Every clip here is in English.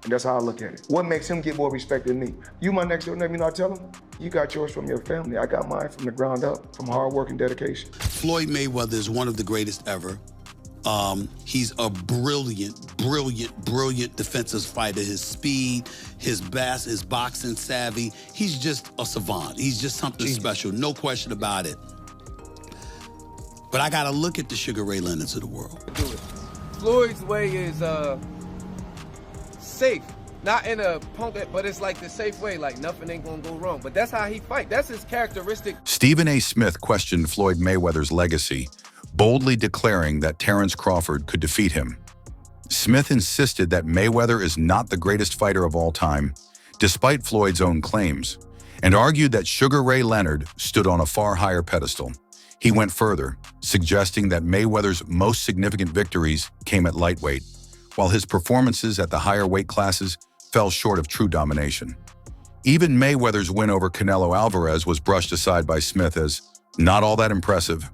And that's how I look at it. What makes him get more respect than me? You my next door neighbor, you know what I tell him? You got yours from your family. I got mine from the ground up, from hard work and dedication. Floyd Mayweather is one of the greatest ever. He's a brilliant defensive fighter. His speed, his boxing savvy. He's just a savant. He's just something special, no question about it. But I gotta look at the Sugar Ray Leonards of the world. Floyd's way is safe. Not in a punk, but it's like the safe way, like nothing ain't gonna go wrong. But that's how he fight. That's his characteristic. StephenASmith questioned Floyd Mayweather's legacy, boldly declaring that Terence Crawford could defeat him. Smith insisted that Mayweather is not the greatest fighter of all time, despite Floyd's own claims, and argued that Sugar Ray Leonard stood on a far higher pedestal. He went further, suggesting that Mayweather's most significant victories came at lightweight, while his performances at the higher weight classes fell short of true domination. Even Mayweather's win over Canelo Alvarez was brushed aside by Smith as not all that impressive.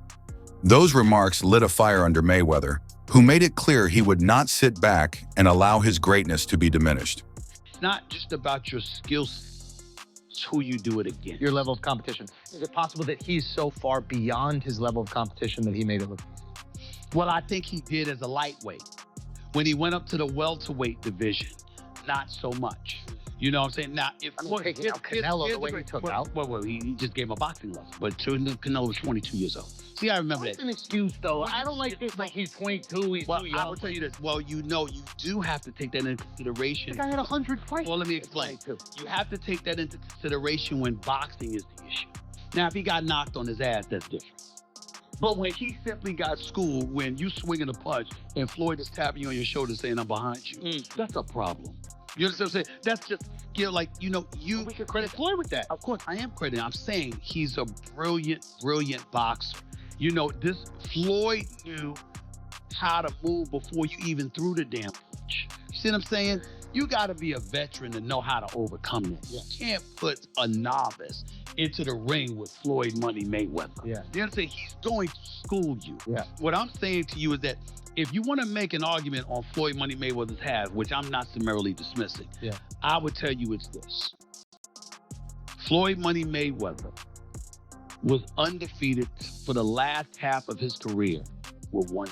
Those remarks lit a fire under Mayweather, who made it clear he would not sit back and allow his greatness to be diminished. It's not just about your skills, it's who you do it against. Your level of competition. Is it possible that he's so far beyond his level of competition that he made it look easy? Well, I think he did as a lightweight. When he went up to the welterweight division, not so much. You know what I'm saying? Now, if taking out Canelo the way he took out. Well, he just gave him a boxing lesson. But Canelo was 22 years old. See, I remember That's that. an excuse, though. I don't like this. Like, he's 22, he's too young. I will tell you this. Well, you know, you do have to take that into consideration. The guy had 100 fights. Well, let me explain. You have to take that into consideration when boxing is the issue. Now, if he got knocked on his ass, that's different. But when he simply got schooled, when you swinging a punch and Floyd is tapping you on your shoulder saying, I'm behind you, that's a problem. You understand what I'm saying? That's just skill, like, you know, We could credit Floyd with that. Of course, I am crediting. I'm saying he's a brilliant boxer. You know, this Floyd knew how to move before you even threw the damn punch. You see what I'm saying? You got to be a veteran to know how to overcome that. You can't put a novice into the ring with Floyd Money Mayweather. Yeah. You understand? He's going to school you. Yeah. What I'm saying to you is that if you want to make an argument on Floyd Money Mayweather's half, which I'm not summarily dismissing, I would tell you it's this. Floyd Money Mayweather was undefeated for the last half of his career with one.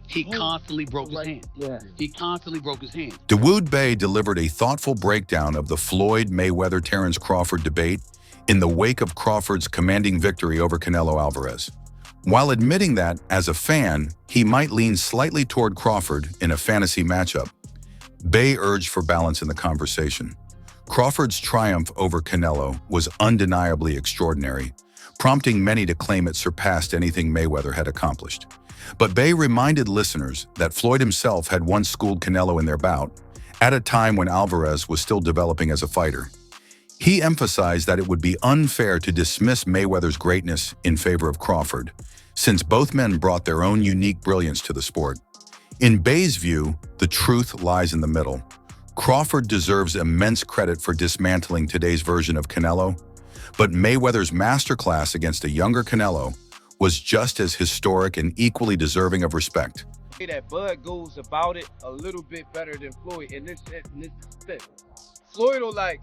He constantly broke his hand. Yeah. He constantly broke his hand. Dawoud Bay delivered a thoughtful breakdown of the Floyd Mayweather-Terence Crawford debate in the wake of Crawford's commanding victory over Canelo Alvarez. While admitting that, as a fan, he might lean slightly toward Crawford in a fantasy matchup, Bay urged for balance in the conversation. Crawford's triumph over Canelo was undeniably extraordinary, prompting many to claim it surpassed anything Mayweather had accomplished. But Bay reminded listeners that Floyd himself had once schooled Canelo in their bout, at a time when Alvarez was still developing as a fighter. He emphasized that it would be unfair to dismiss Mayweather's greatness in favor of Crawford, since both men brought their own unique brilliance to the sport. In Bay's view, the truth lies in the middle. Crawford deserves immense credit for dismantling today's version of Canelo, but Mayweather's masterclass against a younger Canelo was just as historic and equally deserving of respect. That Bud goes about it a little bit better than Floyd, and this thing. Floyd will like,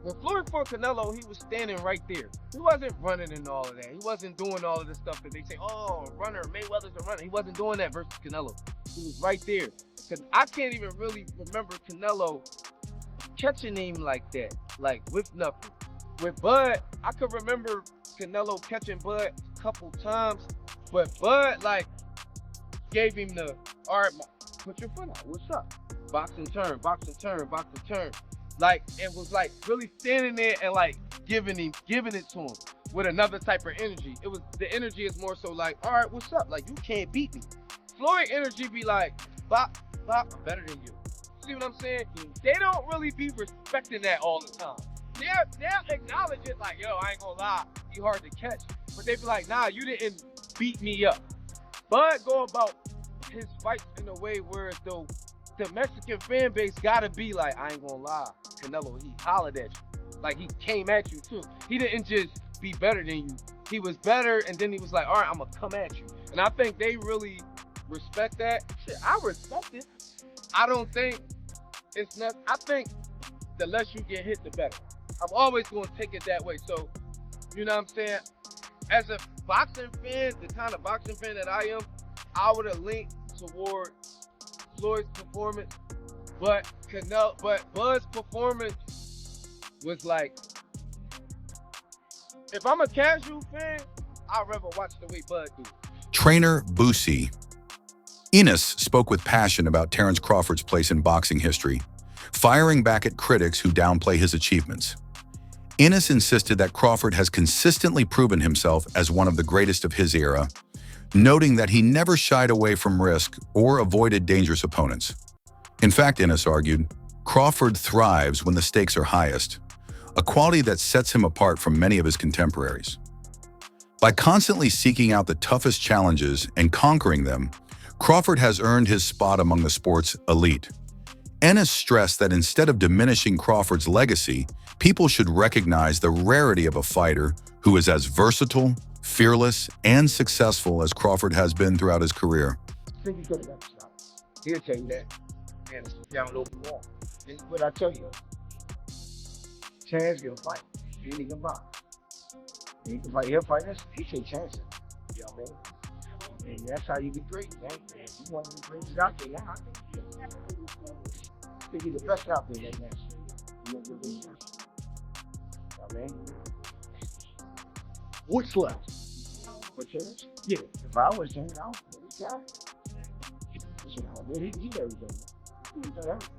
when Floyd fought Canelo, he was standing right there. He wasn't running and all of that. He wasn't doing all of the stuff that they say, oh, runner, Mayweather's a runner. He wasn't doing that versus Canelo. He was right there. Because I can't even really remember Canelo catching him like that, like with nothing. With Bud, I could remember Canelo catching Bud a couple times, but Bud like gave him the, all right, put your foot out, what's up? Boxing turn, boxing turn, boxing turn. Like, it was like really standing there and like giving it to him with another type of energy. It was, the energy is more so like, all right, what's up? Like, you can't beat me. Floyd energy be like, bop, bop, I'm better than you. See what I'm saying? They don't really be respecting that all the time. They'll acknowledge it like, yo, I ain't gonna lie, he hard to catch. But they be like, nah, you didn't beat me up. Bud go about his fights in a way where though the Mexican fan base gotta be like, I ain't gonna lie, Canelo, he hollered at you. Like, he came at you too. He didn't just be better than you. He was better, and then he was like, all right, I'm gonna come at you. And I think they really respect that. Shit, I respect it. I don't think it's not. I think the less you get hit, the better. I'm always going to take it that way. So, you know what I'm saying? As a boxing fan, the kind of boxing fan that I am, I would have leaned toward Floyd's performance, but Bud's performance was like, if I'm a casual fan, I'd rather watch the way Bud do. Trainer Boosie Enis spoke with passion about Terence Crawford's place in boxing history, firing back at critics who downplay his achievements. Enis insisted that Crawford has consistently proven himself as one of the greatest of his era, noting that he never shied away from risk or avoided dangerous opponents. In fact, Enis argued, Crawford thrives when the stakes are highest, a quality that sets him apart from many of his contemporaries. By constantly seeking out the toughest challenges and conquering them, Crawford has earned his spot among the sport's elite. Enis stressed that instead of diminishing Crawford's legacy, people should recognize the rarity of a fighter who is as versatile, fearless, and successful as Crawford has been throughout his career. Think you could have never stopped. He'll tell you that. And it's down an open wall. This is what I tell you. Chance, he'll fight. He ain't even box. He can fight. He'll fight us. He take chances. You know what I mean? And that's how you get great, man. You want to be greatest out there now. I think he's the best out there right now. You know what I mean? What's left? For Terence? Yeah. If I was Terence, I would put this guy. You know, he did everything. He did everything.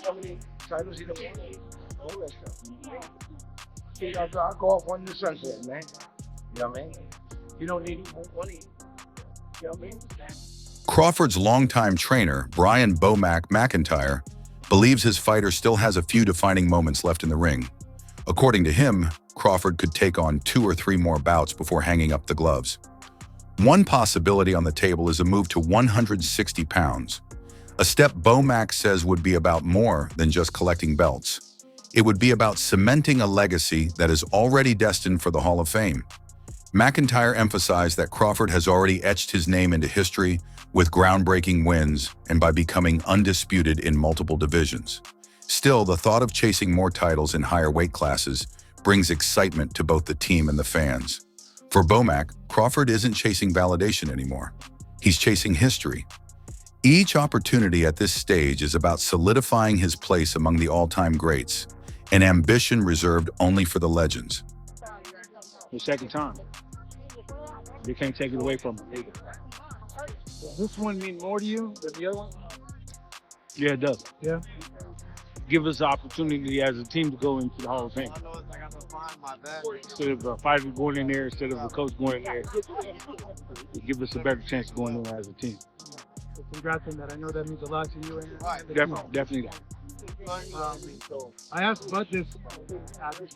How many titles he done won? All that stuff. See, I go off one in the sunset, man. You know what I mean? You don't need money. You know what I mean? Crawford's longtime trainer, Brian BoMac McIntyre, believes his fighter still has a few defining moments left in the ring. According to him, Crawford could take on 2 or 3 more bouts before hanging up the gloves. One possibility on the table is a move to 160 pounds, a step BoMac says would be about more than just collecting belts. It would be about cementing a legacy that is already destined for the Hall of Fame. McIntyre emphasized that Crawford has already etched his name into history with groundbreaking wins and by becoming undisputed in multiple divisions. Still, the thought of chasing more titles in higher weight classes brings excitement to both the team and the fans. For BoMac, Crawford isn't chasing validation anymore. He's chasing history. Each opportunity at this stage is about solidifying his place among the all-time greats, an ambition reserved only for the legends. The second time. They can't take it away from him. Does this one mean more to you than the other one? Yeah, it does. Yeah. Give us the opportunity as a team to go into the Hall of Fame. Instead of a fighter going in there, instead of a coach going in there, give us a better chance of going in there as a team. So congrats on that. I know that means a lot to you. Definitely, definitely. I asked Bud this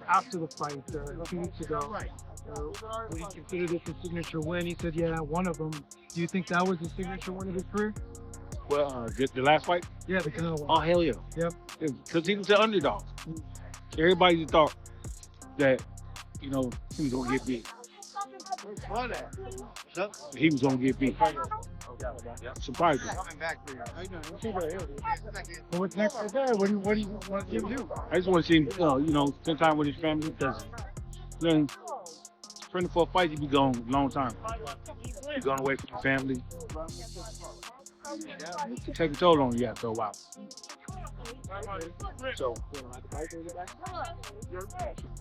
after the fight 2 weeks ago. Would he consider this a signature win? He said, yeah, one of them. Do you think that was the signature win of his career? Well, the last fight? Yeah, the Canelo one. Oh, hell yeah. Yep. Because he was the underdog. Everybody thought that, you know, he was going to get beat. He was going to get beat. Surprising. Well, what's next for that? What do you want to do? I just want to see him, you know, spend time with his family because, you know, training for a fight, you be gone a long time. You're going away from your family. Take a toll on you after a while. So,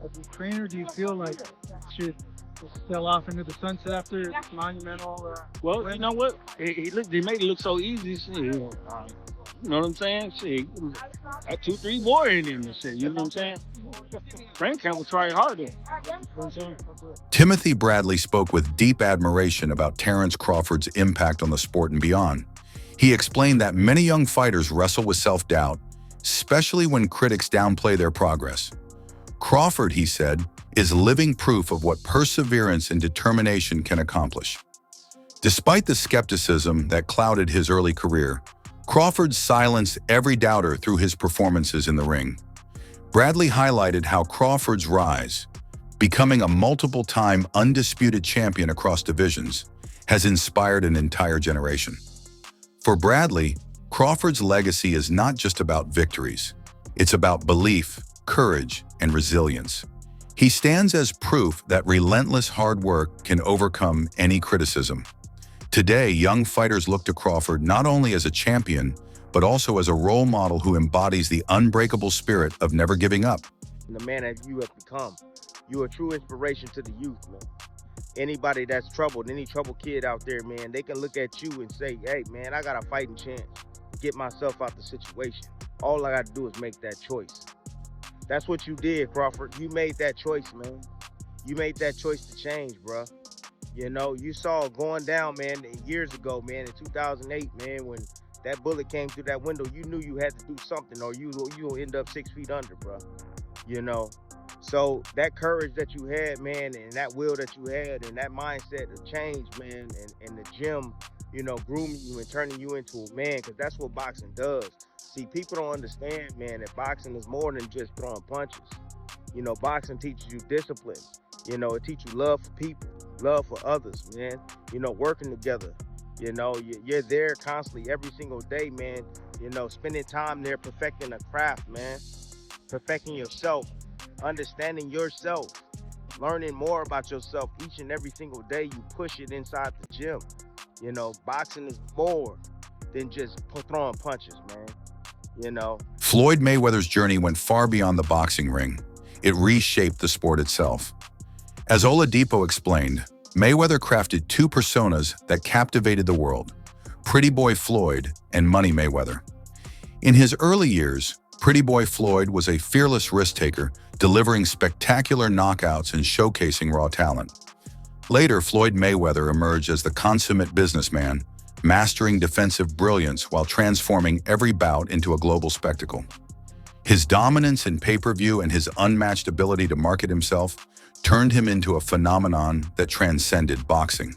as a trainer, do you feel like you should sell off into the sunset after this monumental well, win? you know what? He made it look so easy. Shit. You know what I'm saying? Shit, got 2, 3 more in him and shit. You know what I'm saying? Frank Campbell tried harder. You know what I'm saying? Timothy Bradley spoke with deep admiration about Terence Crawford's impact on the sport and beyond. He explained that many young fighters wrestle with self-doubt, especially when critics downplay their progress. Crawford, he said, is living proof of what perseverance and determination can accomplish. Despite the skepticism that clouded his early career, Crawford silenced every doubter through his performances in the ring. Bradley highlighted how Crawford's rise, becoming a multiple-time undisputed champion across divisions, has inspired an entire generation. For Bradley, Crawford's legacy is not just about victories. It's about belief, courage, and resilience. He stands as proof that relentless hard work can overcome any criticism. Today, young fighters look to Crawford not only as a champion, but also as a role model who embodies the unbreakable spirit of never giving up. The man that you have become, you're a true inspiration to the youth, man. Anybody that's troubled, any troubled kid out there, man, they can look at you and say, hey, man, I got a fighting chance to get myself out the situation. All I got to do is make that choice. That's what you did, Crawford. You made that choice, man. You made that choice to change, bro. You know, you saw it going down, man, years ago, man, in 2008, man, when that bullet came through that window, you knew you had to do something or you'll end up 6 feet under, bro. You know, so that courage that you had, man, and that will that you had and that mindset of change, man, and the gym, you know, grooming you and turning you into a man, because that's what boxing does. See, people don't understand, man, that boxing is more than just throwing punches. You know, boxing teaches you discipline. You know, it teaches you love for people, love for others, man. You know, working together. You know, you're there constantly every single day, man. You know, spending time there perfecting a craft, man. Perfecting yourself, understanding yourself, learning more about yourself each and every single day. You push it inside the gym. You know, boxing is more than just throwing punches, man. You know. Floyd Mayweather's journey went far beyond the boxing ring. It reshaped the sport itself. As Oladipo explained, Mayweather crafted two personas that captivated the world: Pretty Boy Floyd and Money Mayweather. In his early years, Pretty Boy Floyd was a fearless risk-taker, delivering spectacular knockouts and showcasing raw talent. Later, Floyd Mayweather emerged as the consummate businessman, mastering defensive brilliance while transforming every bout into a global spectacle. His dominance in pay-per-view and his unmatched ability to market himself turned him into a phenomenon that transcended boxing.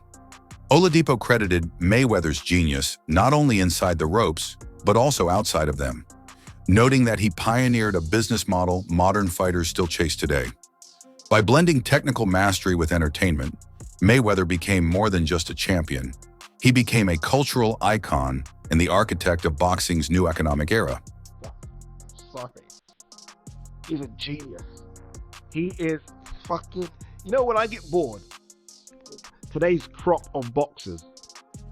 Oladipo credited Mayweather's genius not only inside the ropes, but also outside of them, noting that he pioneered a business model modern fighters still chase today. By blending technical mastery with entertainment, Mayweather became more than just a champion. He became a cultural icon and the architect of boxing's new economic era. Sorry. He's a genius. He is fucking... You know, when I get bored, today's crop of boxers,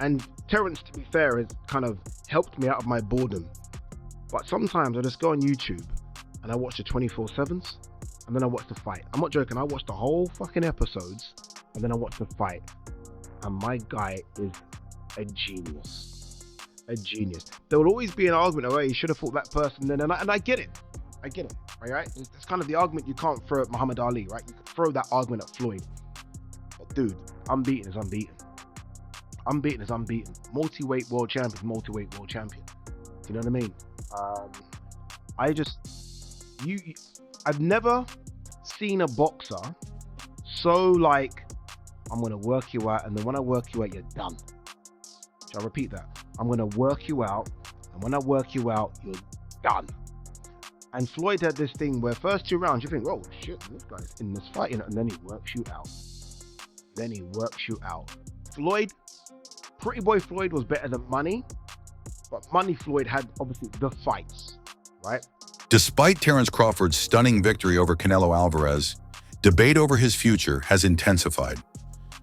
and Terence, to be fair, has kind of helped me out of my boredom. But sometimes I just go on YouTube and I watch the 24/7s and then I watch the fight. I'm not joking, I watch the whole fucking episodes and then I watch the fight. And my guy is a genius. A genius. There will always be an argument, oh, he should have fought that person then, and I get it. I get it, right? It's kind of the argument you can't throw at Muhammad Ali, right? You can throw that argument at Floyd. But dude, unbeaten is unbeaten. Unbeaten is unbeaten. Multi-weight world champion is multi-weight world champion. Do you know what I mean? I've never seen a boxer so like, I'm gonna work you out, and then when I work you out, you're done. Shall I repeat that? I'm gonna work you out, and when I work you out, you're done. And Floyd had this thing where first 2 rounds, you think, oh shit, this guy's in this fight, you know, and then he works you out. Then he works you out. Floyd, Pretty Boy Floyd was better than Money, but Money Floyd had obviously the fights, right? Despite Terence Crawford's stunning victory over Canelo Alvarez, debate over his future has intensified.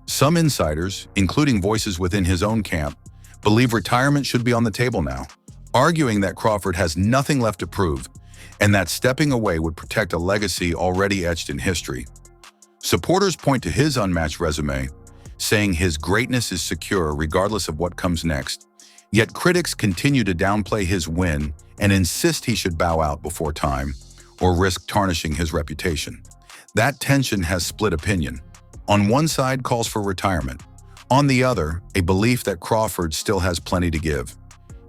Some insiders, including voices within his own camp, believe retirement should be on the table now, arguing that Crawford has nothing left to prove and that stepping away would protect a legacy already etched in history. Supporters point to his unmatched resume, saying his greatness is secure regardless of what comes next. Yet critics continue to downplay his win and insist he should bow out before time or risk tarnishing his reputation. That tension has split opinion. On one side calls for retirement. On the other, a belief that Crawford still has plenty to give.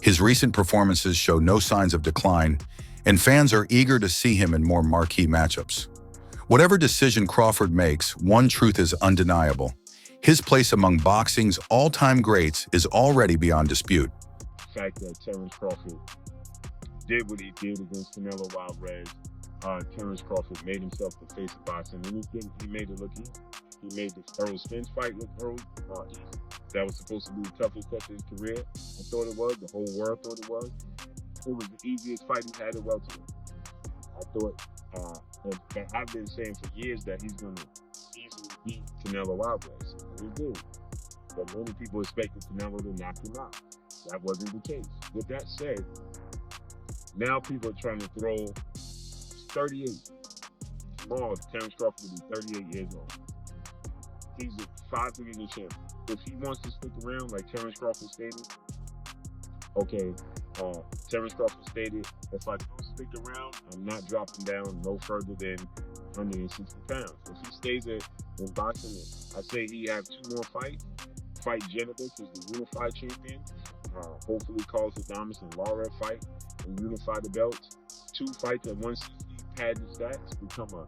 His recent performances show no signs of decline, and fans are eager to see him in more marquee matchups. Whatever decision Crawford makes, one truth is undeniable. His place among boxing's all-time greats is already beyond dispute. The fact that Terence Crawford did what he did against Canelo Alvarez, Terence Crawford made himself the face of boxing, and he made it look easy. He made the Errol Spence fight look easy. that was supposed to be the toughest test of his career. I thought it was. The whole world thought it was. It was the easiest fight he's had at welterweight. I thought, and I've been saying for years that he's going to easily beat Canelo Alvarez. And he did. But many people expected Canelo to knock him out. That wasn't the case. With that said, now people are trying to throw 38. Tomorrow, Terence Crawford will be 38 years old. He's a 5-division champion. If he wants to stick around, like Terence Crawford stated, okay, Terence Crawford stated, if I don't stick around, I'm not dropping down no further than 160 pounds. If he stays in boxing, I say he have 2 more fights. Fight Genovich as the unified champion. Hopefully Carlos Adames and Lara fight and unify the belts. 2 fights at 160, pad the stats, become a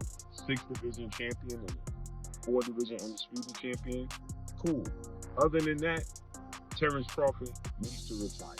6-division champion and 4-division undisputed champion. Cool. Other than that, Terence Crawford needs to retire.